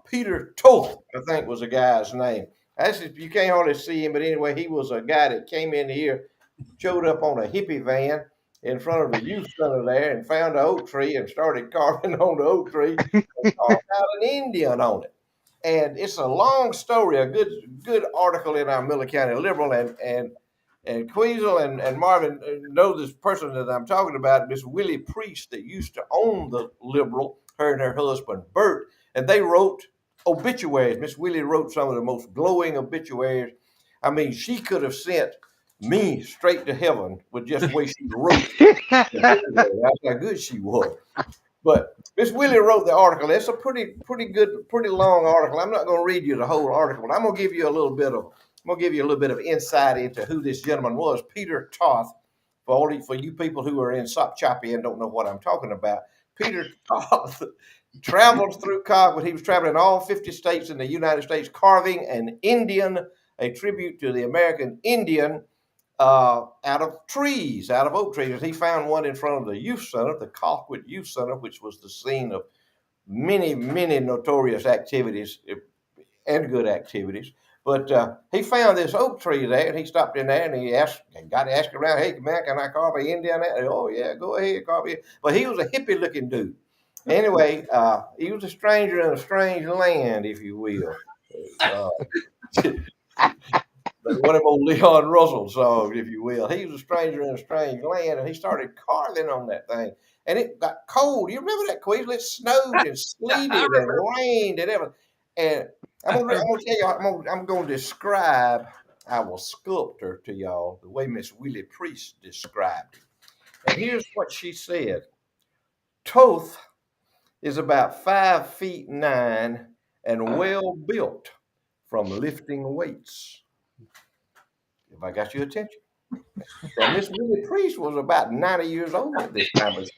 Peter Toth, I think, was the guy's name. You can't hardly see him, but anyway, he was a guy that came in here, showed up on a hippie van in front of the youth center there and found an oak tree and started carving on the oak tree and carved out an Indian on it. And it's a long story, a good article in our Miller County Liberal, and Queasel and Marvin know this person that I'm talking about, Miss Willie Priest, that used to own the Liberal, her and her husband Bert, and they wrote obituaries. Miss Willie wrote some of the most glowing obituaries. I mean, she could have sent me straight to heaven with just the way she wrote. That's how good she was. But Miss Willie wrote the article. It's a pretty good, pretty long article. I'm not going to read you the whole article, but I'm going to give you a little bit of insight into who this gentleman was, Peter Toth. For you people who are in Sopchoppy and don't know what I'm talking about, Peter Toth traveled through Colquitt. He was traveling all 50 states in the United States, carving an Indian, a tribute to the American Indian, out of oak trees. He found one in front of the youth center, the Colquitt Youth Center, which was the scene of many notorious activities and good activities. But he found this oak tree there, and he stopped in there, and he got to ask around, hey, man, can I carve an Indian? Oh, yeah, go ahead, carve it. But he was a hippie-looking dude. Anyway, he was a stranger in a strange land, if you will. One of old Leon Russell songs, if you will. He was a stranger in a strange land, and he started carving on that thing. And it got cold. You remember that, Queasel? It snowed and sleeted and rained and everything. And I'm going to tell you, I'm going to describe our sculptor to y'all the way Miss Willie Priest described it. And here's what she said. Toth is about 5'9" and well built from lifting weights. If I got your attention. Now, Miss Willie Priest was about 90 years old at this time, but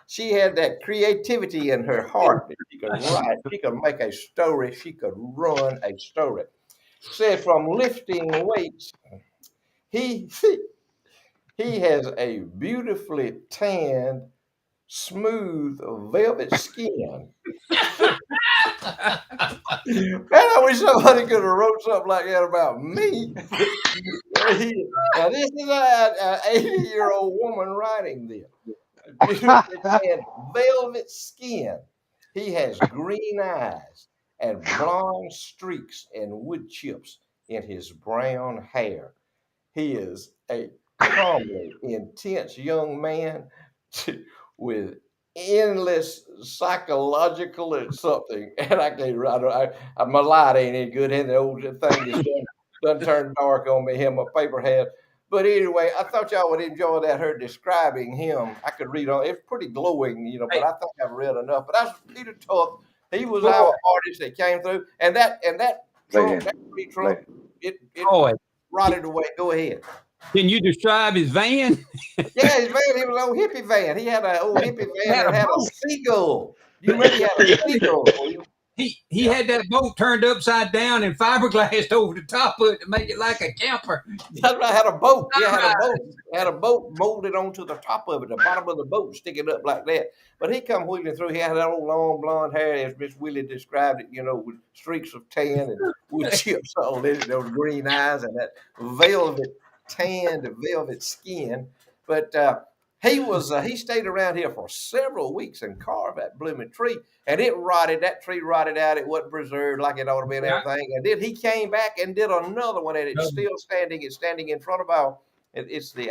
she had that creativity in her heart that she could write, she could make a story, she could run a story. Said from lifting weights, he has a beautifully tanned, smooth, velvet skin. Man, I wish somebody could have wrote something like that about me. Now, this is an 80-year-old woman writing this. Beautifully tanned, velvet skin. He has green eyes and blonde streaks and wood chips in his brown hair. He is a calmly intense young man with endless psychological and something. And I can't write. My light ain't any good. And the old thing is done turned dark on me. Him, my paper hat. But anyway, I thought y'all would enjoy that. Her describing him. I could read on. It's pretty glowing, you know. But I think I've read enough. But that's Peter Toth. He was our artist that came through, and that trunk, that tree trunk, it rotted away. Go ahead. Can you describe his van? Yeah, his van. He was an old hippie van. He had an old hippie van that had a seagull. You remember he had a seagull? He had that boat turned upside down and fiberglassed over the top of it to make it like a camper. That's right. Had a boat. Yeah, had a boat molded onto the top of it, the bottom of the boat sticking up like that. But he come wheeling through. He had that old long blonde hair, as Miss Willie described it, you know, with streaks of tan and wood chips on it, those green eyes and that velvet tanned velvet skin. But he stayed around here for several weeks and carved that blooming tree, and that tree rotted out. It wasn't preserved like it ought to be and everything. And then he came back and did another one, and it's still standing. It's standing in front of it's the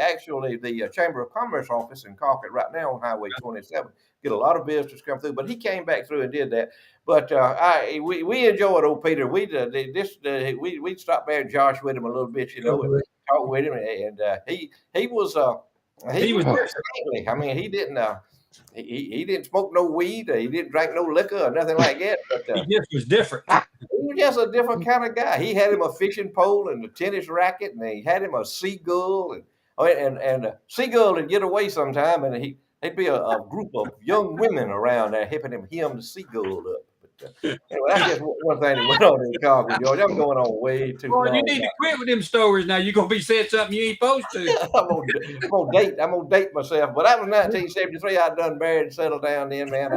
Chamber of Commerce office in Concord right now on Highway 27. Get a lot of visitors come through, but he came back through and did that. But we enjoyed old Peter. We stopped there and Josh with him a little bit, you know, and talk with him, and he was different. I mean, he didn't smoke no weed. He didn't drink no liquor or nothing like that. But he just was different. He was just a different kind of guy. He had him a fishing pole and a tennis racket, and he had him a seagull, and a seagull would get away sometime, and there'd be a group of young women around there helping him hem the seagull up. Anyway, that's just one thing that went on in Concord, George. I'm going on way too long. You need to quit with them stories now. You're gonna be saying something you ain't supposed to. I'm gonna date myself. But that was 1973. I'd done married and settled down then, man.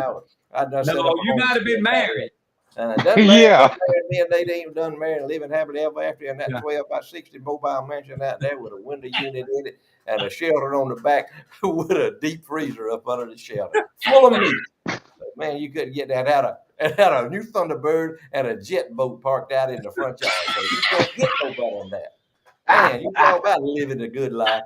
I'd done. No, you might have been married. Yeah. Then they ain't done married and living happily ever after in that 12 by 60 mobile mansion out there with a window unit in it and a shelter on the back with a deep freezer up under the shelter, full of meat. Man, you couldn't get that out. And had a new Thunderbird and a jet boat parked out in the front yard. So you can't get no better than that. Man, you talk about living a good life.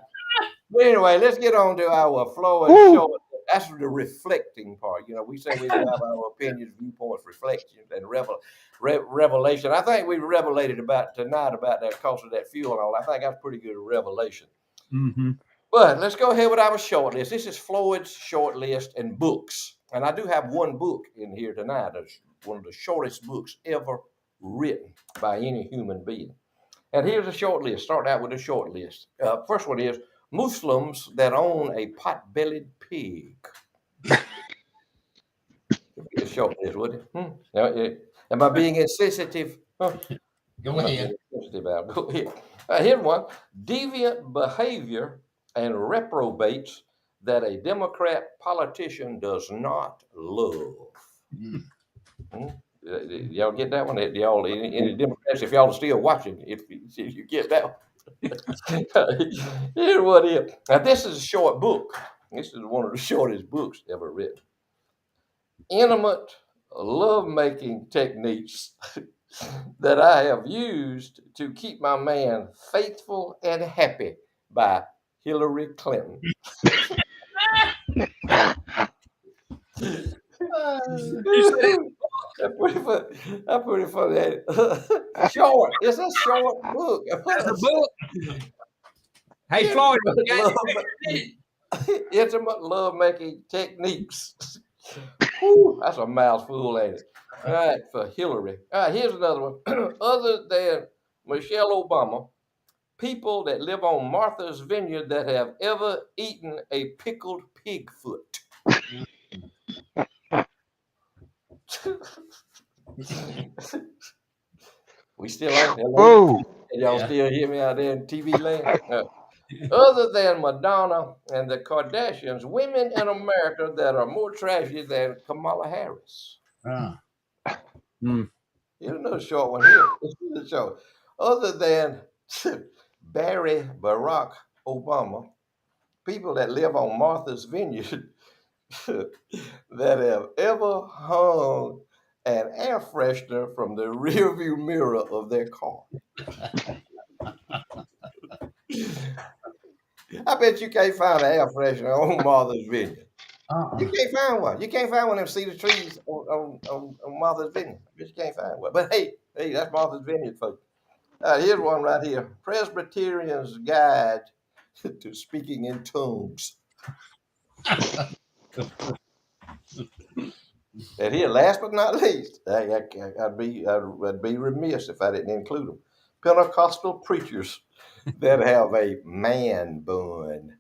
But anyway, let's get on to our flow and show. That's the reflecting part. You know, we say we have our opinions, viewpoints, reflections, and revelation. I think we revelated tonight about that cost of that fuel and all. I think that's pretty good revelation. Mm-hmm. But let's go ahead with our short list. This is Floyd's short list and books. And I do have one book in here tonight. It's one of the shortest books ever written by any human being. And here's a short list. Start out with a short list. First one is Muslims that own a pot-bellied pig. A short list, would it? Am I being insensitive? Huh? Go ahead. Go ahead. Here's one. Deviant behavior and reprobates that a Democrat politician does not love. Y'all get that one? Y'all, any Democrats, if y'all are still watching, if you get that one. Here's what it is. Now, this is a short book. This is one of the shortest books ever written. Intimate love-making techniques that I have used to keep my man faithful and happy by Hillary Clinton. That's pretty funny. Short. It's a short book. Hey, Floyd, intimate love-making techniques. Whew, that's a mouthful, ain't it? All right, for Hillary. All right, here's another one. Other than Michelle Obama, people that live on Martha's Vineyard that have ever eaten a pickled pig foot. We still on? Hello? Whoa. Y'all still hear me out there in TV land? Other than Madonna and the Kardashians, women in America that are more trashy than Kamala Harris. Here's another short one here. This is the show. Other than Barry Barack Obama, people that live on Martha's Vineyard that have ever hung an air freshener from the rearview mirror of their car. I bet you can't find an air freshener on Martha's Vineyard. You can't find one. You can't find one of them cedar trees on Martha's Vineyard. I bet you can't find one. But hey, that's Martha's Vineyard, folks. Here's one right here. Presbyterian's Guide to Speaking in Tongues. And here, last but not least, I'd be remiss if I didn't include them. Pentecostal preachers that have a man bun.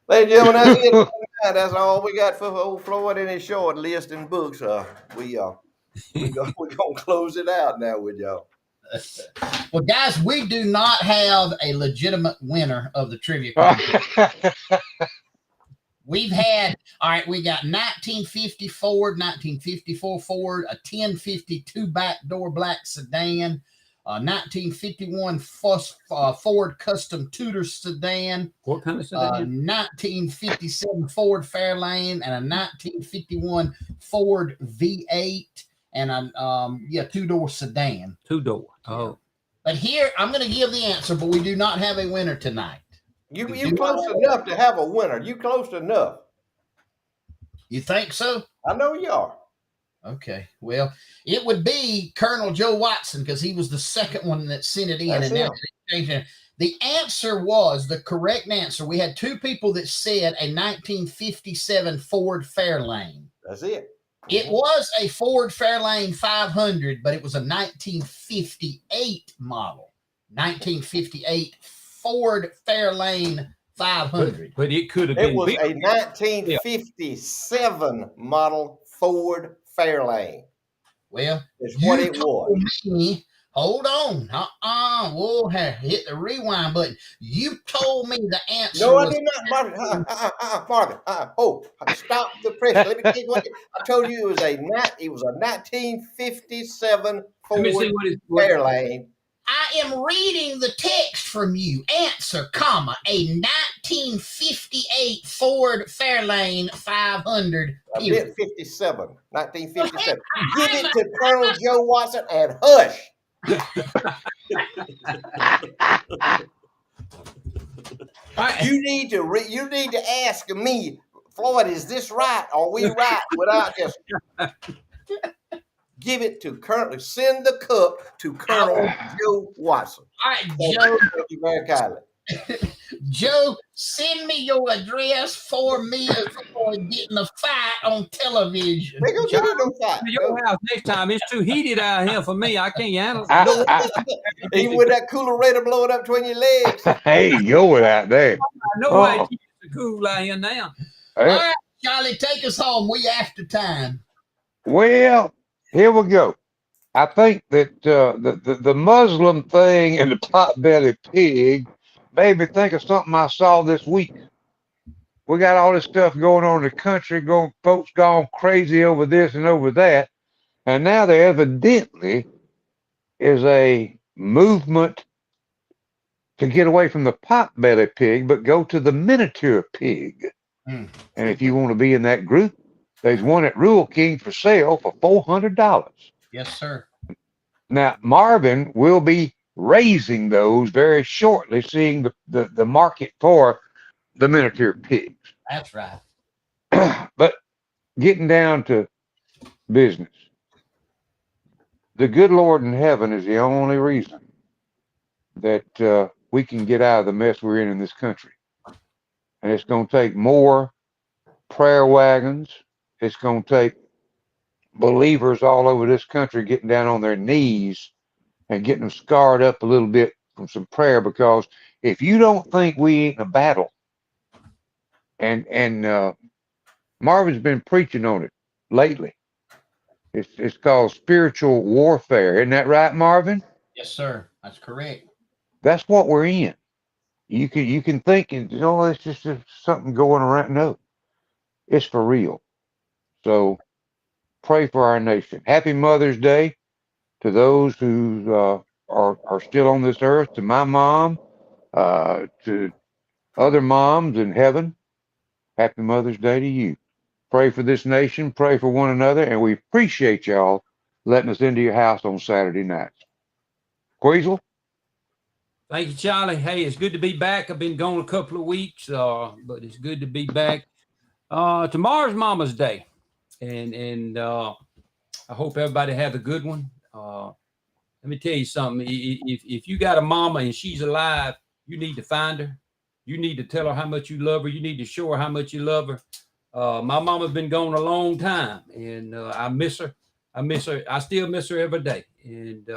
Ladies and gentlemen, that's it. That's all we got for old Floyd and his short list and books. We're gonna close it out now with y'all. Well, guys, we do not have a legitimate winner of the trivia contest. We've had, all right, we got 1950 Ford, 1954 Ford, a 1052 backdoor black sedan, 1951 Ford Custom Tudor sedan. What kind of sedan? 1957 Ford Fairlane, and a 1951 Ford V8, and a two-door sedan. Two-door. Oh. But here, I'm going to give the answer, but we do not have a winner tonight. You close enough to have a winner. You close enough. You think so? I know you are. Okay. Well, it would be Colonel Joe Watson, because he was the second one that sent it in. That's and now they changed it. The answer was the correct answer. We had two people that said a 1957 Ford Fairlane. That's it. It was a Ford Fairlane 500, but it was a 1958 model. 1958 Ford Fairlane 500. But it could have been. It was a 1957 model Ford Fairlane. Well, it's what it was. Hold on. We'll hit the rewind button. You told me the answer. No, I did not, Marvin. Marvin. Stop the press. Let me tell you what I told you. It was a 1957 Ford Fairlane. I am reading the text from you. Answer, comma, a 1958 Ford Fairlane 500. I meant 57. 1957. Give it to Colonel Joe Watson and hush. You need to ask me, Floyd, is this right? Are we right? Without just give it to Colonel. Send the cup to Colonel Joe Watson. All right, Joe. Thank you very kindly. Joe, send me your address for me for getting a fight on television. We're gonna get in no fight. Your house next time. It's too heated out here for me. I can't handle it. Even with that cooler raider blowing up between your legs. Hey, you're out there. No way it's cool out here now. All right, Charlie, take us home. We after time. Well, here we go. I think that the Muslim thing and the pot-bellied pig made me think of something I saw this week. We got all this stuff going on in the country, folks gone crazy over this and over that, and now there evidently is a movement to get away from the pot-bellied pig, but go to the miniature pig. And if you want to be in that group, there's one at Rural King for sale for $400. Yes, sir. Now, Marvin will be raising those very shortly, seeing the market for the miniature pigs. That's right. But getting down to business, the good Lord in heaven is the only reason that we can get out of the mess we're in this country. And it's going to take more prayer wagons. It's going to take believers all over this country getting down on their knees and getting them scarred up a little bit from some prayer. Because if you don't think we ain't in a battle, and Marvin's been preaching on it lately. It's called spiritual warfare. Isn't that right, Marvin? Yes, sir. That's correct. That's what we're in. You can think, it's just something going around. No, it's for real. So pray for our nation. Happy Mother's Day to those who are still on this earth. To my mom, to other moms in heaven. Happy Mother's Day to you. Pray for this nation. Pray for one another, and we appreciate y'all letting us into your house on Saturday nights. Queasel? Thank you, Charlie. Hey, it's good to be back. I've been gone a couple of weeks, but it's good to be back. Tomorrow's Mama's Day, and I hope everybody has a good one. Let me tell you something. If you got a mama and she's alive, you need to find her. You need to tell her how much you love her. You need to show her how much you love her. My mama's been gone a long time, and I miss her. I miss her. I still miss her every day. And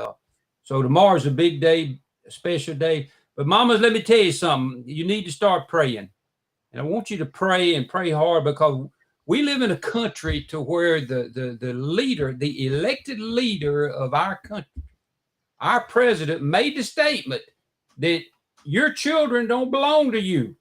so tomorrow's a big day, a special day. But mamas, let me tell you something. You need to start praying. And I want you to pray and pray hard, because we live in a country to where the leader, the elected leader of our country, our president, made the statement that your children don't belong to you,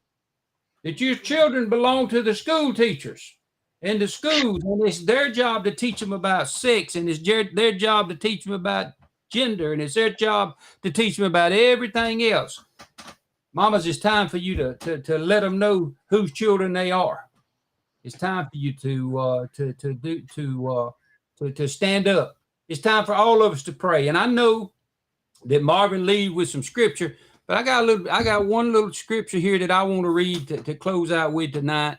that your children belong to the school teachers and the schools, and it's their job to teach them about sex, and it's their job to teach them about gender, and it's their job to teach them about everything else. Mamas, it's time for you to let them know whose children they are. It's time for you to stand up. It's time for all of us to pray. And I know that Marvin lead with some scripture, but I got one little scripture here that I want to read to close out with tonight,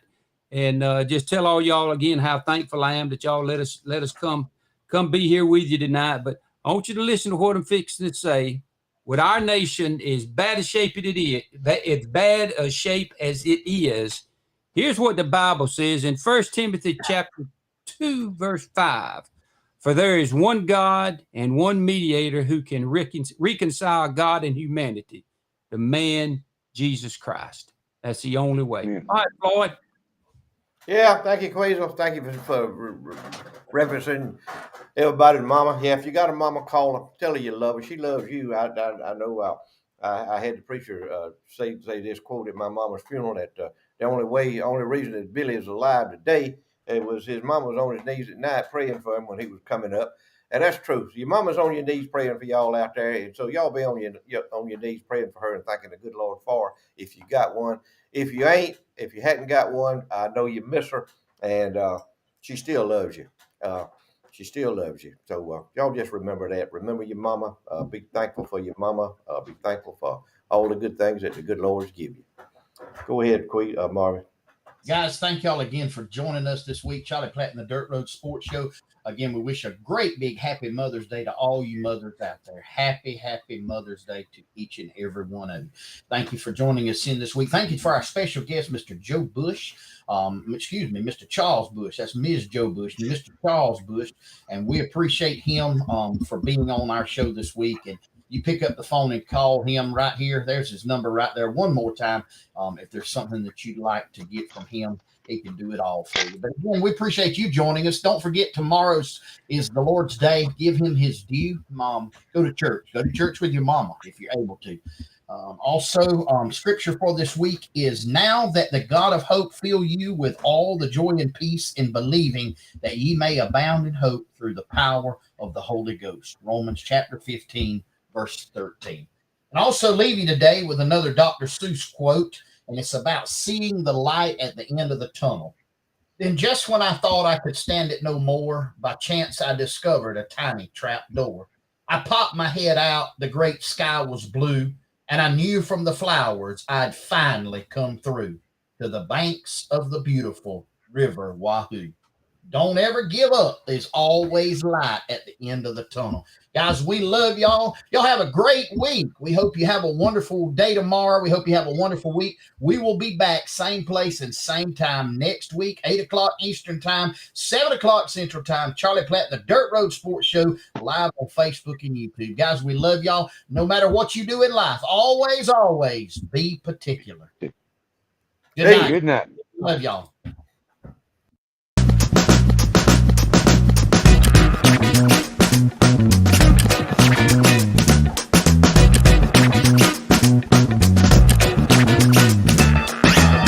and just tell all y'all again how thankful I am that y'all let us come be here with you tonight. But I want you to listen to what I'm fixing to say. With our nation as bad a shape as bad a shape as it is, here's what the Bible says in 1 Timothy chapter 2, verse 5. For there is one God and one mediator who can reconcile God and humanity, the man Jesus Christ. That's the only way. Yeah. All right, Floyd. Yeah, thank you, Queasel. Thank you for referencing everybody's mama. Yeah, if you got a mama, call her. Tell her you love her. She loves you. I know. I had the preacher say this quote at my mama's funeral that the only reason that Billy is alive today, it was his mama was on his knees at night praying for him when he was coming up. And that's true. So your mama's on your knees praying for y'all out there, and so y'all be on your knees praying for her and thanking the good Lord for her if you got one. If you hadn't got one, I know you miss her, and she still loves you. She still loves you. So y'all just remember that. Remember your mama. Be thankful for your mama. Be thankful for all the good things that the good Lord's give you. Go ahead, Marvin. Guys, thank y'all again for joining us this week. Charlie Platt and the Dirt Road Sports Show. Again, we wish a great big happy Mother's Day to all you mothers out there. Happy Mother's Day to each and every one of you. Thank you for joining us in this week. Thank you for our special guest, Mr. Joe Bush. Mr. Charles Bush. That's Ms. Joe Bush and Mr. Charles Bush. And we appreciate him for being on our show this week. And you pick up the phone and call him right here. There's his number right there. One more time. If there's something that you'd like to get from him, he can do it all for you. But again, we appreciate you joining us. Don't forget, tomorrow's is the Lord's Day. Give him his due. Go to church. Go to church with your mama if you're able to. Also, scripture for this week is, now that the God of hope fill you with all the joy and peace in believing, that ye may abound in hope through the power of the Holy Ghost. Romans chapter 15, verse 13. And also leave you today with another Dr. Seuss quote, and it's about seeing the light at the end of the tunnel. Then just when I thought I could stand it no more, by chance I discovered a tiny trap door. I popped my head out, the great sky was blue, and I knew from the flowers I'd finally come through to the banks of the beautiful River Wahoo. Don't ever give up. There's always light at the end of the tunnel. Guys, we love y'all. Y'all have a great week. We hope you have a wonderful day tomorrow. We hope you have a wonderful week. We will be back same place and same time next week, 8 o'clock Eastern time, 7 o'clock Central time. Charlie Platt, the Dirt Road Sports Show, live on Facebook and YouTube. Guys, we love y'all. No matter what you do in life, always, always be particular. Good night. Good night. Love y'all.